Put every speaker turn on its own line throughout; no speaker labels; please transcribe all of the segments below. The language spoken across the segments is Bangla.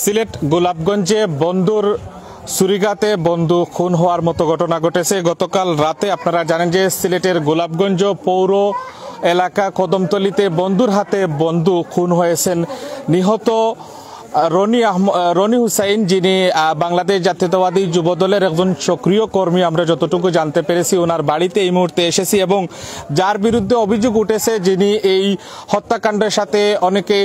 সিলেট গোলাপগঞ্জে বন্ধুর ছুরিঘাতে বন্ধু খুন হওয়ার মতো ঘটনা ঘটেছে গতকাল রাতে। আপনারা জানেন যে সিলেটের গোলাপগঞ্জ পৌর এলাকা কদমতলীতে বন্ধুর হাতে বন্ধু খুন হয়েছেন নিহত রনি হুসাইন, যিনি বাংলাদেশ জাতীয়তাবাদী যুবদলের একজন সক্রিয় কর্মী। আমরা যতটুকু জানতে পেরেছি ওনার বাড়িতে এই মুহূর্তে এসেছি এবং যার বিরুদ্ধে অভিযোগ উঠেছে, যিনি এই হত্যাকাণ্ডের সাথে অনেকে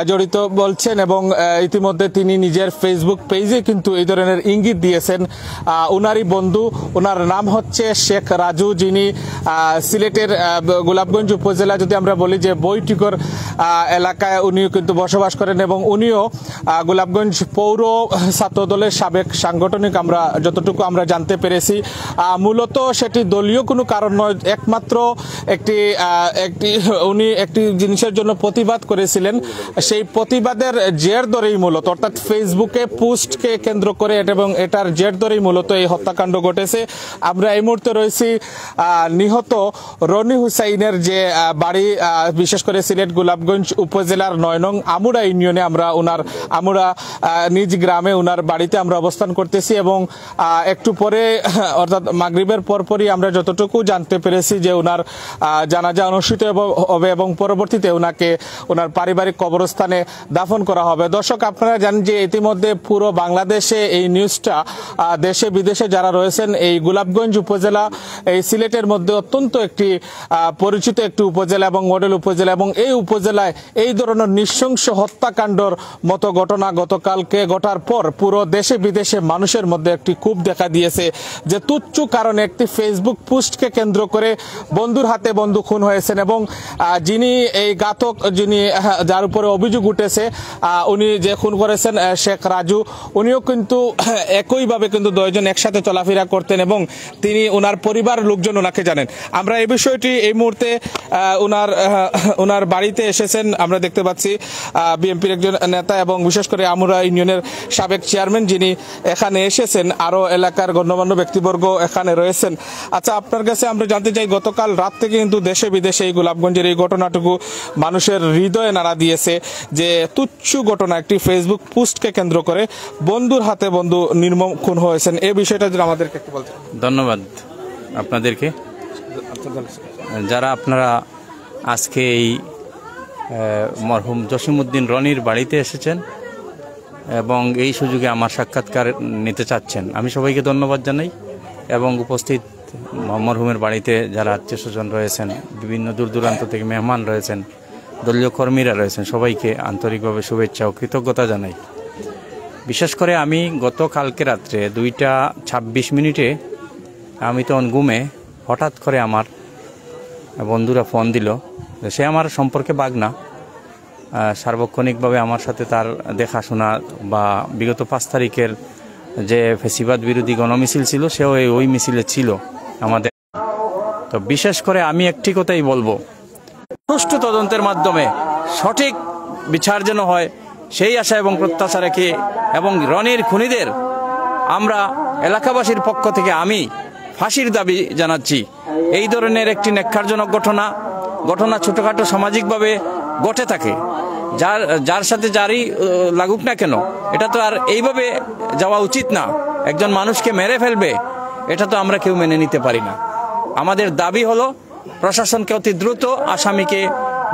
জড়িত বলছেন এবং ইতিমধ্যে তিনি নিজের ফেসবুক পেজে কিন্তু এই ধরনের ইঙ্গিত দিয়েছেন। ওনারই বন্ধু, ওনার নাম হচ্ছে শেখ রাজু, যিনি সিলেটের গোলাপগঞ্জ উপজেলা, যদি আমরা বলি যে বৈটিকর এলাকায় উনিও কিন্তু বসবাস করেন এবং উনিও গোলাপগঞ্জ পৌর ছাত্র দলের সাবেক সাংগঠনিক। আমরা যতটুকু আমরা জানতে পেরেছি মূলত সেটি দলীয় কোনো কারণ নয়, একমাত্র উনি একটি জিনিসের জন্য প্রতিবাদ করেছিলেন। সেই প্রতিবাদের জের ধরেই মূলত, অর্থাৎ ফেসবুকে পোস্টকে কেন্দ্র করে এবং এটার জের ধরেই মূলত এই হত্যাকাণ্ড ঘটেছে। আমরা এই মুহূর্তে রয়েছি নিহত রনি হুসাইনের যে বাড়ি, বিশেষ করে সিলেট গোলাপগঞ্জ উপজেলার ৯ নং আমুরা ইউনিয়নে। আমরা নিজ গ্রামে ওনার বাড়িতে আমরা অবস্থান করতেছি এবং একটু পরে অর্থাৎ মাগরিবের পরপরই আমরা যতটুকু জানতে পেরেছি যে ওনার জানাজা অনুষ্ঠিত হবে এবং পরবর্তীতে ওনাকে ওনার পারিবারিক কবরস্থানে দাফন করা হবে। দর্শক, আপনারা জানেন যে ইতিমধ্যে পুরো বাংলাদেশে এই নিউজটা, দেশে বিদেশে যারা রয়েছেন, এই গোলাপগঞ্জ উপজেলা এই সিলেটের মধ্যে অত্যন্ত একটি পরিচিত একটি উপজেলা এবং মডেল উপজেলা, এবং এই উপজেলায় এই ধরনের নৃশংস হত্যাকাণ্ডর মতো ঘটনা গতকালকে ঘটার পর পুরো দেশে বিদেশে মানুষের মধ্যে একটি ক্ষোভ দেখা দিয়েছে যে তুচ্ছ কারণে একটি ফেসবুক পোস্টকে কেন্দ্র করে বন্ধুর হাতে বন্ধু খুন হয়েছেন এবং যিনি এই ঘাতক, যিনি যার উপরে অভিযোগ উঠেছে, উনি যে খুন করেছেন শেখ রাজু, উনিও কিন্তু একইভাবে কিন্তু দুইজন একসাথে চলাফেরা করতেন এবং তিনি ওনার পরিবার লোকজন ওনাকে জানেন। আমরা এই বিষয়টি এই মুহূর্তে ওনার বাড়িতে এসেছেন, আমরা দেখতে পাচ্ছি বিএনপির একজন নেতা এবং বিশেষ করে আমুরা ইউনিয়নের সাবেক চেয়ারম্যান যিনি এখানে এসেছেন, আরো এলাকার গণ্যমান্য ব্যক্তিবর্গ এখানে রয়েছেন। আচ্ছা, আপনার কাছে আমরা জানতে চাই, গতকাল রাত থেকে কিন্তু দেশে বিদেশে এই গোলাপগঞ্জের এই ঘটনাটুকু মানুষের হৃদয়ে নাড়া দিয়েছে যে তুচ্ছ ঘটনা, একটি ফেসবুক পোস্টকে কেন্দ্র করে বন্ধুর হাতে বন্ধু নির্মম খুন হয়েছেন। এই বিষয়টা যদি আমাদেরকে একটু বলতেন।
ধন্যবাদ আপনাদেরকে, যারা আপনারা আজকে এই মরহুম জসিমউদ্দিন রনির বাড়িতে এসেছেন এবং এই সুযোগে আমার সাক্ষাৎকার নিতে চাচ্ছেন। আমি সবাইকে ধন্যবাদ জানাই এবং উপস্থিত মরহুমের বাড়িতে যারা আত্মীয় স্বজন রয়েছেন, বিভিন্ন দূর দূরান্ত থেকে মেহমান রয়েছেন, দলীয় কর্মীরা রয়েছেন, সবাইকে আন্তরিকভাবে শুভেচ্ছা ও কৃতজ্ঞতা জানাই। বিশেষ করে আমি গতকালকে রাত্রে 2:26 আমি তখন ঘুমে, হঠাৎ করে আমার বন্ধুরা ফোন দিল। সে আমার সম্পর্কে বাগনা, সার্বক্ষণিকভাবে আমার সাথে তার দেখাশোনা বা বিগত 5 তারিখের যে ফেসিবাদ বিরোধী গণমিছিল ছিল, সেও ওই মিছিলে ছিল আমাদের। তো বিশেষ করে আমি একটি কথাই বলবো, সুষ্ঠু তদন্তের মাধ্যমে সঠিক বিচার যেন হয় সেই আশা এবং প্রত্যাশা রেখে এবং রনির খুনিদের আমরা এলাকাবাসীর পক্ষ থেকে আমি ফাঁসির দাবি জানাচ্ছি। এই ধরনের একটি ন্যাক্কারজনক ঘটনা ছোটখাটো সামাজিকভাবে ঘটে থাকে, যার সাথে যারই লাগুক না কেন, এটা তো আর এইভাবে যাওয়া উচিত না। একজন মানুষকে মেরে ফেলবে, এটা তো আমরা কেউ মেনে নিতে পারি না। আমাদের দাবি হলো প্রশাসনকে অতি দ্রুত আসামিকে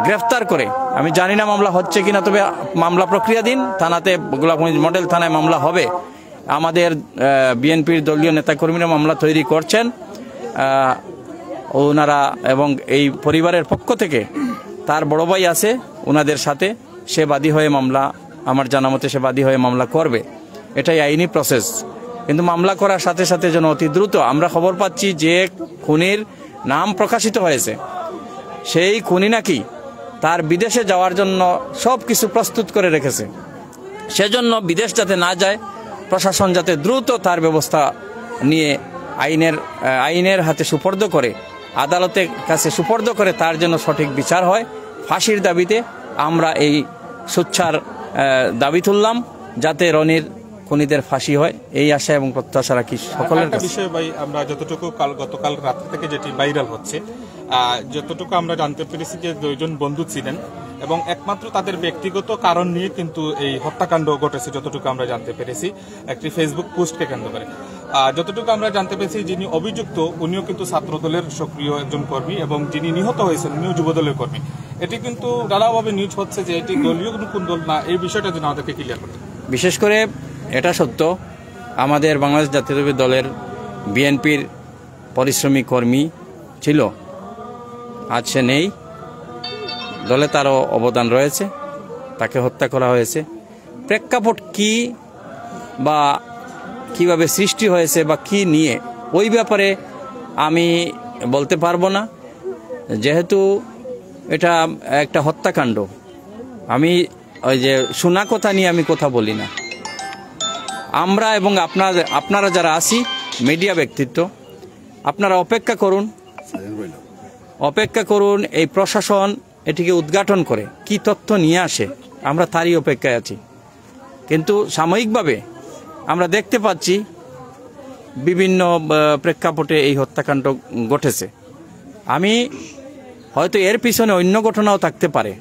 গ্রেফতার করে, আমি জানি না মামলা হচ্ছে কিনা, তবে মামলা প্রক্রিয়াধীন, থানাতে গোলাপগঞ্জ মডেল থানায় মামলা হবে। আমাদের বিএনপির দলীয় নেতাকর্মীরা মামলা তৈরি করছেন ওনারা, এবং এই পরিবারের পক্ষ থেকে তার বড় ভাই আছে ওনাদের সাথে, সে বাদী হয়ে মামলা, আমার জানা মতে সে বাদী হয়ে মামলা করবে। এটাই আইনি প্রসেস। কিন্তু মামলা করার সাথে সাথে যেন অতি দ্রুত, আমরা খবর পাচ্ছি যে খুনির নাম প্রকাশিত হয়েছে, সেই খুনি নাকি তার বিদেশে যাওয়ার জন্য সব কিছু প্রস্তুত করে রেখেছে। সেজন্য বিদেশ যাতে না যায়, প্রশাসন যাতে দ্রুত তার ব্যবস্থা নিয়ে আইনের হাতে সুপর্দ করে, আদালতের কাছে সুপর্দ করে তার জন্য সঠিক বিচার হয়। ফাঁসির দাবিতে আমরা এই সোচ্চার দাবি তুললাম, যাতে রনির খুনিদের ফাঁসি হয়, এই আশা এবং প্রত্যাশা রাখি সকলের কাছে।
বিষয় ভাই, আমরা যতটুকু গতকাল রাত থেকে যেটি ভাইরাল হচ্ছে, যতটুকু আমরা জানতে পেরেছি যে 2জন বন্ধু ছিলেন এবং একমাত্র তাদের ব্যক্তিগত কারণ নিয়ে কিন্তু এই হত্যাকাণ্ড ঘটেছে যতটুকু আমরা জানতে পেরেছি একটি ফেসবুক পোস্টকে কেন্দ্র করে। যতটুকু আমরা জানতে পেরেছি যিনি অভিযুক্ত উনিও কিন্তু ছাত্রদলের সক্রিয় একজন কর্মী এবং যিনি নিহত হয়েছেন উনিও যুবদলের কর্মী। এটি কিন্তু নানাভাবে নিউজ হচ্ছে যে এটি দলীয় কোন দল না, এই বিষয়টা যেন আমাদেরকে ক্লিয়ার করতে।
বিশেষ করে এটা সত্য, আমাদের বাংলাদেশ জাতীয়তাবাদী দলের বিএনপির পরিশ্রমী কর্মী ছিল, আজ সে নেই। দলে তারও অবদান রয়েছে, তাকে হত্যা করা হয়েছে। প্রেক্ষাপট কি বা কিভাবে সৃষ্টি হয়েছে বা কি নিয়ে ওই ব্যাপারে আমি বলতে পারবো না, যেহেতু এটা একটা হত্যাকাণ্ড। আমি ওই যে শোনা কথা নিয়ে আমি কথা বলি না। আমরা এবং আপনারা যারা আছি মিডিয়া ব্যক্তিত্ব, আপনারা অপেক্ষা করুন এই প্রশাসন এটিকে উদ্ঘাটন করে কি তথ্য নিয়ে আসে, আমরা তারই অপেক্ষায় আছি। কিন্তু সাময়িকভাবে আমরা দেখতে পাচ্ছি বিভিন্ন প্রেক্ষাপটে এই হত্যাকাণ্ড ঘটেছে। আমি হয়তো এর পিছনে অন্য ঘটনাও থাকতে পারে,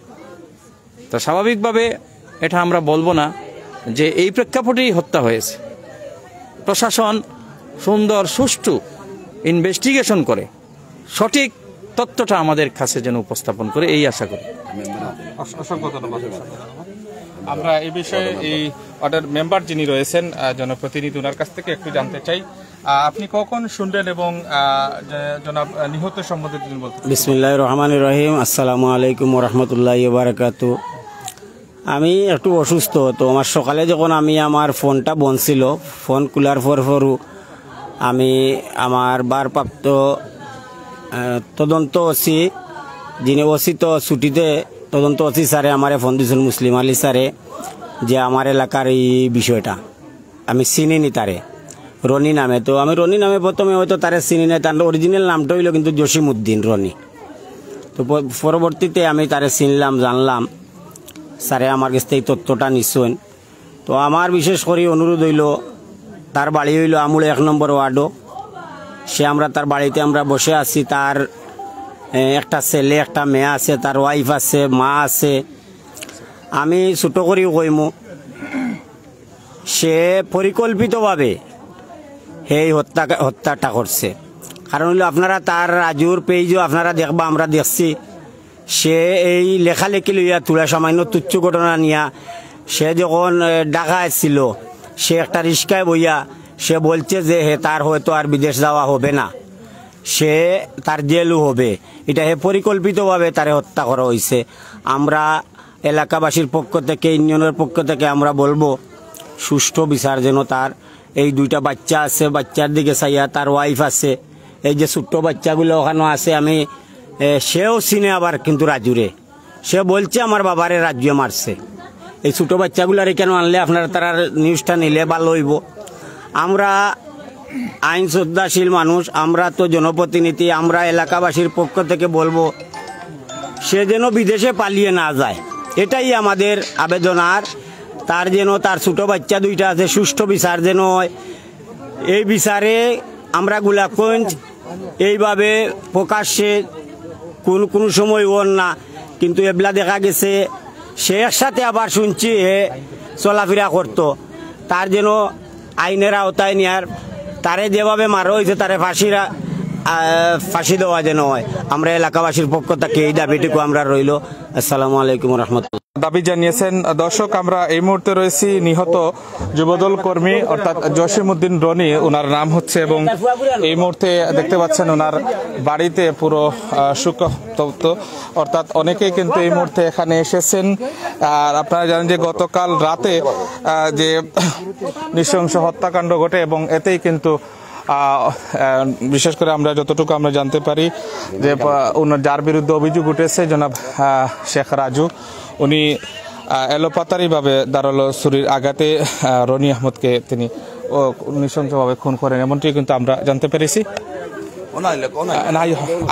তো স্বাভাবিকভাবে এটা আমরা বলবো না যে এই প্রেক্ষাপটেই হত্যা হয়েছে। প্রশাসন সুন্দর সুষ্ঠু ইনভেস্টিগেশন করে সঠিক তথ্যটা আমাদের কাছে যেন উপস্থাপন করে, এই আশা করি।
অসংখ্য ধন্যবাদ। আমরা এই বিষয়ে এই অর্ডার মেম্বার যিনি রয়েছেন জনপ্রতিনিধি, ওনার কাছ থেকে একটু জানতে চাই আপনি কখন শুনলেন এবং জনাব নিহত সম্বন্ধে তিনি বলতে।
বিসমিল্লাহির রহমানির রহিম। আসসালামু আলাইকুম ওয়া রাহমাতুল্লাহি ওয়া বারাকাতুহু। আমি একটু অসুস্থ, তো আমার সকালে যখন আমি আমার ফোনটা বন্ধ ছিল, ফোন খোলার পরও আমি আমার ভারপ্রাপ্ত তদন্ত ওসি, যিনি ওসি তো ছুটিতে, তদন্ত ওসি স্যারে আমারে ফোন দিয়েছিল, মুসলিম আলী স্যারে, যে আমার এলাকার এই বিষয়টা আমি চিনিনি তারে, রনি নামে। তো আমি রনি নামে প্রথমে হয়তো তারে চিনি নাই, তার অরিজিনাল নামটা হইল কিন্তু জসিমউদ্দিন রনি। তো পরবর্তীতে আমি তারে চিনলাম, জানলাম, স্যারে আমার কাছ থেকে এই তথ্যটা নিশ্চয়। তো আমার বিশেষ করে অনুরোধ হইল, তার বাড়ি হইল আমুল 1 নম্বর ওয়ার্ডও। সে আমরা তার বাড়িতে আমরা বসে আছি, তার একটা ছেলে একটা মেয়ে আছে, তার ওয়াইফ আছে, মা আছে। আমি ছোট করেও কইমু, সে পরিকল্পিতভাবে এই হত্যাটা করছে। কারণ হইল আপনারা তার রাজুর পেজও আপনারা দেখবা, আমরা দেখছি সে এই লেখালেখি লইয়া তুলা সামান্য তুচ্ছ ঘটনা নিয়া সে যখন ঢাকা ছিল, সে একটা রিস্কায় বইয়া সে বলছে যে তার হয়তো আর বিদেশ যাওয়া হবে না, সে তার জেলও হবে। এটা হে পরিকল্পিতভাবে তারে হত্যা করা হয়েছে। আমরা এলাকাবাসীর পক্ষ থেকে, ইউনিয়নের পক্ষ থেকে আমরা বলবো সুষ্ঠু বিচার যেন তার। এই 2টা বাচ্চা আছে, বাচ্চার দিকে চাইয়া, তার ওয়াইফ আছে, এই যে ছোট্ট বাচ্চাগুলো ওখানে আছে। আমি সেও চিনে আবার কিন্তু রাজুরে, সে বলছে আমার বাবারে রাজ্যে মারছে। এই ছোটো বাচ্চাগুলার কেন আনলে আপনারা তারা নিউজটা নিলে ভালো হইব। আমরা আইন শ্রদ্ধাশীল মানুষ, আমরা তো জনপ্রতিনিধি, আমরা এলাকাবাসীর পক্ষ থেকে বলবো সে যেন বিদেশে পালিয়ে না যায়, এটাই আমাদের আবেদন। আর তার যেন, তার ছোটো বাচ্চা 2টা আছে, সুষ্ঠু বিচার যেন হয়। এই বিচারে আমরা গোলাপগঞ্জ এইভাবে প্রকাশ্যে কোন সময় ওর না, কিন্তু এবলা দেখা গেছে সে একসাথে আবার শুনছি হে চলাফেরা করতো। তার যেন আইনের আওতায় নেওয়ার, তারে যেভাবে মারা হয়েছে তারে ফাঁসি দেওয়া যেন হয়। আমরা এলাকাবাসীর পক্ষ থেকে এই দাবিটুকু আমরা রইল। আসসালামু আলাইকুম রহমতুল্লাহ।
দাবি জানিয়েছেন। দর্শক, আমরা এই মুহূর্তে রয়েছি নিহত যুবদল কর্মী অর্থাৎ জসিমউদ্দিন রনি, ওনার নাম হচ্ছে, এবং এই মুহূর্তে দেখতে পাচ্ছেন ওনার বাড়িতে পুরো শোকতপ্ত, অর্থাৎ অনেকেই কিন্তু এই মুহূর্তে এখানে এসেছেন। আর আপনারা জানেন যে গতকাল রাতে যে নৃশংস হত্যাকাণ্ড ঘটে এবং এতেই কিন্তু বিশেষ করে আমরা যতটুকু আমরা জানতে পারি যে যার বিরুদ্ধে অভিযোগ উঠেছে জনাব শেখ রাজু, উনি এলোপাতারিভাবে দাঁড়ালো ছুরির আঘাতে রনি আহমদকে তিনি নৃশংসভাবে খুন করেন, এমনটি কিন্তু আমরা জানতে পেরেছি।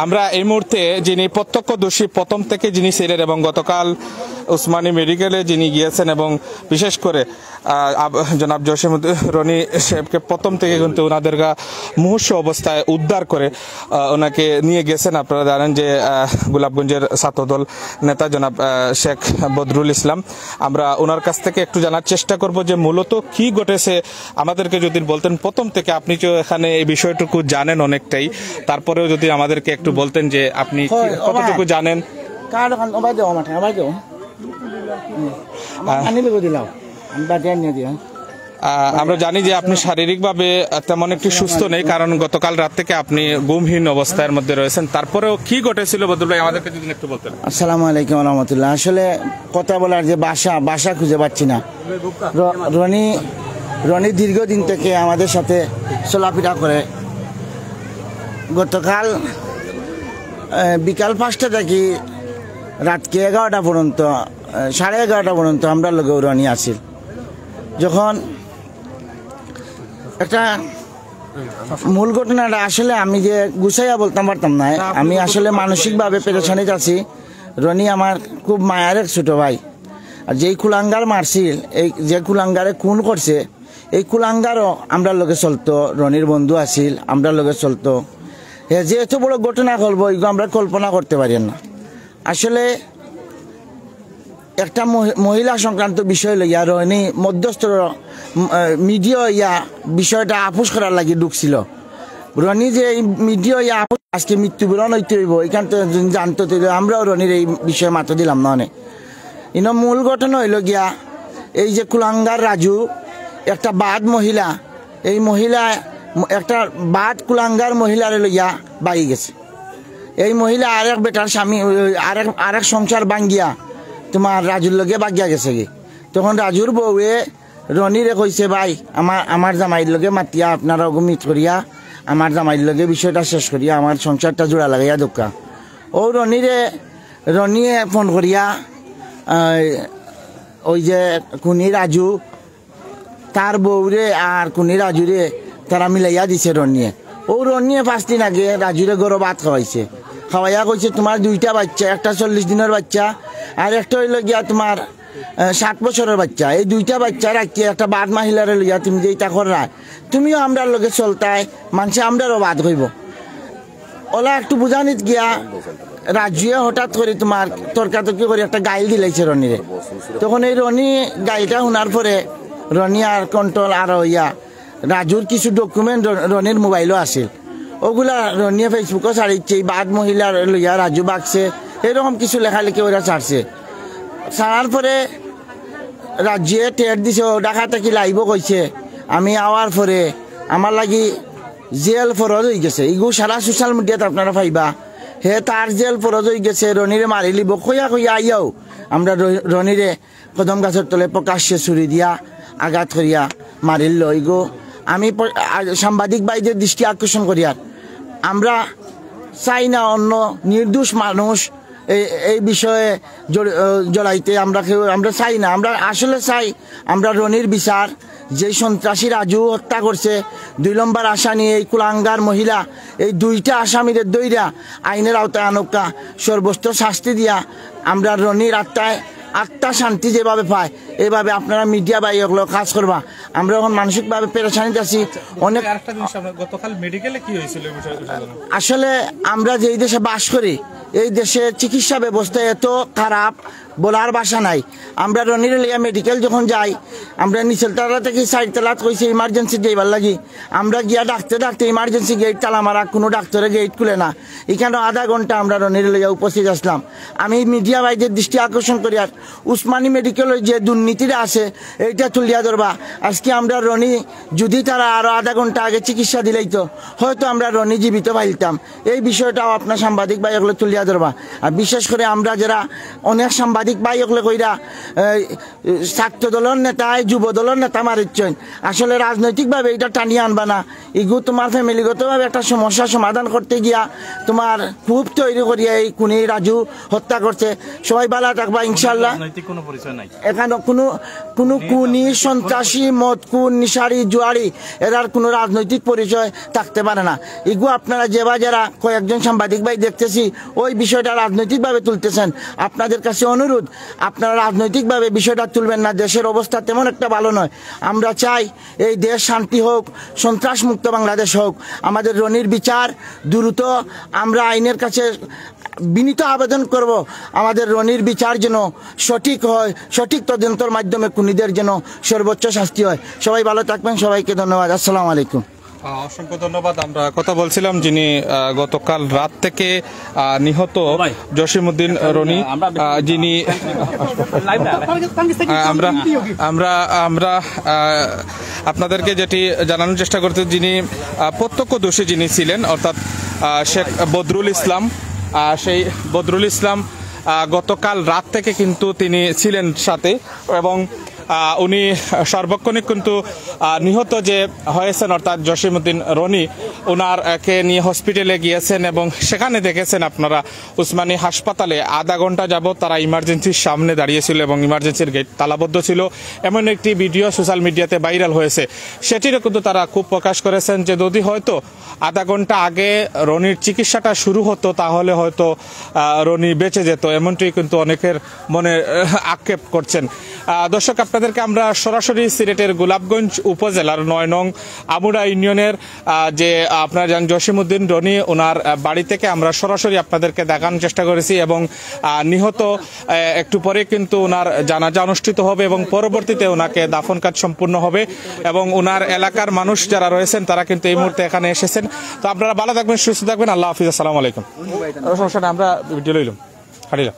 আমরা এই মুহূর্তে যিনি প্রত্যক্ষদর্শী প্রথম থেকে যিনি ছিলেন এবং গতকাল উসমানী মেডিকেলে যিনি গিয়েছেন এবং বিশেষ করে জনাব জসিমউদ্দিন রনি সাহেবকে প্রথম থেকে কিন্তু ওনাদের মুমূর্ষ অবস্থায় উদ্ধার করে ওনাকে নিয়ে গেছেন। আপনারা জানেন যে গোলাপগঞ্জের ছাত্রদল নেতা জনাব শেখ বদরুল ইসলাম। আমরা ওনার কাছ থেকে একটু জানার চেষ্টা করব যে মূলত কি ঘটেছে আমাদেরকে যদি বলতেন প্রথম থেকে। আপনি তো এখানে এই বিষয়টুকু জানেন অনেকটাই, তারপরেও যদি আমাদেরকে একটু বলতেন যে আপনি কতটুকু জানেন। আমরা জানি যে আপনি শারীরিকভাবে তেমন একটি সুস্থ নেই, কারণ গতকাল রাত থেকে আপনি ঘুমহীন অবস্থার মধ্যে রয়েছেন। তারপরেও কি ঘটেছিল বদরুল ভাই আমাদেরকে যদি একটু বলতেন।
আসসালামু আলাইকুম রহমতুল্লাহ। আসলে কথা বলার যে ভাষা খুঁজে পাচ্ছি না। রনি দীর্ঘদিন থেকে আমাদের সাথে চলাফেরা করে। গতকাল বিকাল 5টা থেকে রাতকে 11টা পর্যন্ত 11:30 পর্যন্ত আমরা লোক রনি আসিল। যখন একটা মূল ঘটনাটা আসলে আমি যে গুছাইয়া বলতাম পারতাম না। আমি আসলে মানসিকভাবে পেরেশানিতে আছি। রনি আমার খুব মায়ের এক ছোট ভাই, আর যেই কুলাঙ্গার মারছিল, এই যে কুলাঙ্গারে খুন করছে, এই কুলাঙ্গারও আমরা লোকে চলতো। রনির বন্ধু আছিল, আমরা লোকে চলতো। যে এত বড় ঘটনা করবো এগুলো আমরা কল্পনা করতে পারি না। আসলে একটা মহিলা সংক্রান্ত বিষয় লইয়া রনি মধ্যস্থ মিডিয়া ইয়া বিষয়টা আপোষ করার লাগি ঢুকছিল। রনি যে এই মিডিয়া ইয়া আপোষ আজকে মৃত্যুবরণ হইতে হইব এখান থেকে জানতো, আমরাও রনির এই বিষয়ে মাথা দিলাম না। অনেক মূল ঘটনা হইল গিয়া এই যে কুলাঙ্গার রাজু একটা বাদ মহিলা, এই মহিলা একটা বাদ কুলাঙ্গার মহিলার লইয়া বাই গেছে। এই মহিলা আরেক বেটার স্বামী আরেক সংসার ভাঙ্গিয়া তোমার রাজুর লগে বাগিয়া গেছে গে। তখন রাজুর বউয়ে রনিরে কইছে, ভাই আমার জামাইর লগে মাতিয়া আপনারা মিট করিয়া আমার জামাইর লগে বিষয়টা শেষ করিয়া আমার সংসারটা জোড়া লাগাইয়া দোকা। ও রনিয়ে ফোন করিয়া ওই যে কুনি রাজু তার বউরে আর কুনি রাজুরে তারা মিলাইয়া দিছে রনিয়ে। ও রনিয়ে 5 দিন আগে রাজুরে গরো ভাত খাওয়াইছে। খাওয়াইয়া কইছে তোমার 2টা বাচ্চা, একটা 40 দিনের বাচ্চা আর একটা হইল গিয়া তোমার 7 বছরের বাচ্চা। এই 2টা বাচ্চা রাখি একটা বাদ মহিলার লইয়া তুমি যে এটা করা তুমিও আমরার লগে চলতায় মানুষে আমরারও বাদ হইব। ওলা একটু বুঝানিত গিয়া রাজুয়ে হঠাৎ করে তোমার তর্কাতর্কি করে একটা গাইল দিলাইছে রনিরে। তখন এই রনি গাইলটা শোনার পরে রনি আর কন্ট্রোল আর ইয়া রাজুর কিছু ডকুমেন্ট রনির মোবাইলও আছিল, ওগুলা রনিয়ে ফেসবুকও ছাড়িচ্ছে। বাদ মহিলার লইয়া রাজু বাগছে এরকম কিছু লেখালেখি ওরা ছাড়ছে। ছাড়ার পরে রাজ্যে টের দিছে, ডাকা থাকি লাইব কইছে। আমি আওয়ার পরে আমার লাগি জেল ফরজ হয়ে গেছে। এগুলো সারা সোশ্যাল মিডিয়াতে আপনারা পাইবা। হে তার জেল ফরজ হয়ে গেছে, রনিরে মারি লিব কইয়া আইয়াও আমরা রনিরে কদম গাছের তলে প্রকাশ্যে ছুরি দিয়া আঘাত করিয়া মারিল। এগো আমি সাংবাদিক ভাইদের দৃষ্টি আকর্ষণ করিয়ার আমরা চাই না অন্য নির্দোষ মানুষ এই বিষয়ে জড়াইতে। আমরা চাই না। আমরা আসলে চাই আমরা রনির বিচার। যে সন্ত্রাসী রাজু হত্যা করছে 2 নম্বর আসামি এই কুলাঙ্গার মহিলা, এই 2টা আসামিদের দইরা আইনের আওতায় আনকা সর্বোচ্চ শাস্তি দিয়া আমরা রনির আত্মা শান্তি যেভাবে পায় এইভাবে আপনারা মিডিয়া বা এগুলো কাজ করবা। আমরা এখন মানসিকভাবে পেরেশানিতে আছি অনেক।
গতকাল মেডিকেলে কি হয়েছিল
আসলে আমরা যেই দেশে বাস করি এই দেশে চিকিৎসা ব্যবস্থা এত খারাপ বলার ভাষা নাই। আমরা রনির লিয়া মেডিকেল যখন যাই আমরা নিচেলতলা থেকে 4 তলা কইছে ইমার্জেন্সি যাইবার লাগি। আমরা গিয়া ডাকতে ইমার্জেন্সি গেট তালা মারা, কোনো ডাক্তারে গেট খুলে না। এখানে আধা ঘন্টা আমরা রনির লিয়া উপস্থিত আসলাম। আমি মিডিয়া ভাইদের দৃষ্টি আকর্ষণ করি আর উসমানী মেডিকেলের যে দুর্নীতিটা আছে এইটা তুলিয়া ধরবা। আজকে আমরা রনি যদি তারা আরো আধা ঘন্টা আগে চিকিৎসা দিলেই তো হয়তো আমরা রনি জীবিত পাইতাম। এই বিষয়টাও আপনার সাংবাদিক ভাই এগুলো তুলিয়া ধরবা। আর বিশেষ করে আমরা যারা অনেক সাংবাদিক ভাই এগুলো কইরা ছাত্র দলের নেতা যুব দলের নেতা মারিচ্ছেন, আসলে রাজনৈতিকভাবে এটা টানিয়ে আনবা না। এগুলো তোমার ফ্যামিলিগতভাবে একটা সমস্যা সমাধান করতে গিয়া তোমার খুব তৈরি করিয়া এই কুনি রাজু হত্যা করছে। সবাই ভালো থাকবা ইনশাল্লাহ। এখানে কোনো কুনি সন্ত্রাসী মদ কুন নিশারি জুয়ারি এরার কোনো রাজনৈতিক পরিচয় থাকতে পারে না। এগুলো আপনারা যারা কয়েকজন সাংবাদিক ভাই দেখতেছি ওই ওই বিষয়টা রাজনৈতিকভাবে তুলতেছেন, আপনাদের কাছে অনুরোধ, আপনারা রাজনৈতিকভাবে বিষয়টা তুলবেন না। দেশের অবস্থা তেমন একটা ভালো নয়। আমরা চাই এই দেশ শান্তি হোক, সন্ত্রাসমুক্ত বাংলাদেশ হোক। আমাদের রনির বিচার দ্রুত, আমরা আইনের কাছে বিনীত আবেদন করব, আমাদের রনির বিচার যেন সঠিক হয়, সঠিক তদন্তের মাধ্যমে খুনিদের যেন সর্বোচ্চ শাস্তি হয়। সবাই ভালো থাকবেন, সবাইকে ধন্যবাদ। আসসালামু আলাইকুম।
অসংখ্য ধন্যবাদ। আমরা কথা বলছিলাম যিনি গতকাল রাত থেকে নিহত জসিমউদ্দিন রনি, যিনি আমরা আমরা আমরা আপনাদেরকে যেটি জানানোর চেষ্টা করতে, যিনি প্রত্যক্ষদর্শী যিনি ছিলেন, অর্থাৎ শেখ বদরুল ইসলাম। সেই বদরুল ইসলাম গতকাল রাত থেকে কিন্তু তিনি ছিলেন সাথে, এবং উনি সর্বক্ষণিক কিন্তু নিহত যে হয়েছেন অর্থাৎ জসিমউদ্দিন রনি, ওনারকে নিয়ে হসপিটালে গিয়েছেন এবং সেখানে দেখেছেন আপনারা উসমানী হাসপাতালে আধা ঘন্টা যাবত তারা ইমার্জেন্সির সামনে দাঁড়িয়েছিল এবং ইমার্জেন্সির গেট তালাবদ্ধ ছিল। এমন একটি ভিডিও সোশ্যাল মিডিয়াতে ভাইরাল হয়েছে। সেটিরও কিন্তু তারা খুব প্রকাশ করেছেন যে যদি হয়তো আধা ঘন্টা আগে রনির চিকিৎসাটা শুরু হতো তাহলে হয়তো রনি বেঁচে যেত, এমনটি কিন্তু অনেকের মনে আক্ষেপ করছেন। দর্শক, আপনাদেরকে আমরা সরাসরি সিলেটের গোলাপগঞ্জ উপজেলার ৯ নং আমুরা ইউনিয়নের যে আপনারা জানেন জসিমউদ্দিন রনি, ওনার বাড়ি থেকে আমরা সরাসরি আপনাদেরকে দেখানোর চেষ্টা করেছি, এবং নিহত একটু পরে কিন্তু ওনার জানাজা অনুষ্ঠিত হবে এবং পরবর্তীতে ওনাকে দাফন কাজ সম্পূর্ণ হবে, এবং ওনার এলাকার মানুষ যারা রয়েছেন তারা কিন্তু এই মুহূর্তে এখানে এসেছেন। তো আপনারা ভালো থাকবেন, সুস্থ থাকবেন। আল্লাহ হাফিজ, আসসালামু আলাইকুম। আমরা ভিডিও লইলাম, হারিলাম।